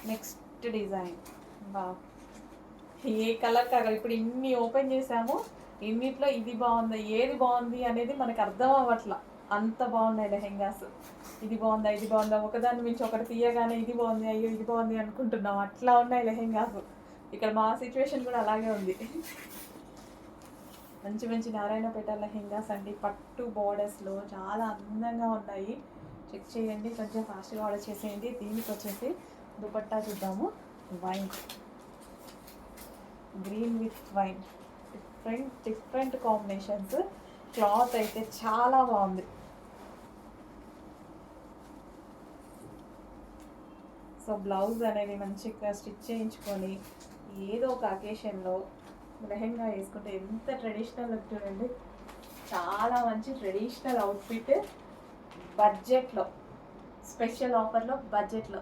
Next design బా, ఏ colour కాగల ఇప్పుడు ఇన్ని ఓపెన్ చేసాము, ఇన్నిట్లో ఇది బాగుంది, ఏది బాగుంది అనేది మనకు అర్థం అవ్వట్లా, అంత బాగున్నాయి లెహెంగాస్. ఇది బాగుందా ఇది బాగుందా, ఒకదాన్ని మించి ఒకటి తీయగానే ఇది బాగుంది అయ్యో ఇది బాగుంది అనుకుంటున్నాం, అట్లా ఉన్నాయి లెహెంగాస్. ఇక్కడ మా సిచ్యువేషన్ కూడా అలాగే ఉంది. మంచి మంచి నారాయణపేట లెహెంగాస్ అండి, పట్టు బోర్డర్స్లో చాలా అందంగా ఉన్నాయి. చెక్ చేయండి, కొంచెం ఫాస్ట్గా ఆర్డర్ చేసేయండి. దీనికి వచ్చేసి దుపట్టా చూద్దాము. Wine, green with wine, different combinations. Cloth అయితే చాలా బాగుంది. సో బ్లౌజ్ అనేది మంచిగా స్టిచ్ చేయించుకొని ఏదో ఒక అకేషన్లో లెహెంగా వేసుకుంటే ఎంత ట్రెడిషనల్ లుక్ చూడండి. చాలా మంచి ట్రెడిషనల్ అవుట్ఫిట్, బడ్జెట్లో, స్పెషల్ ఆఫర్లో బడ్జెట్లో.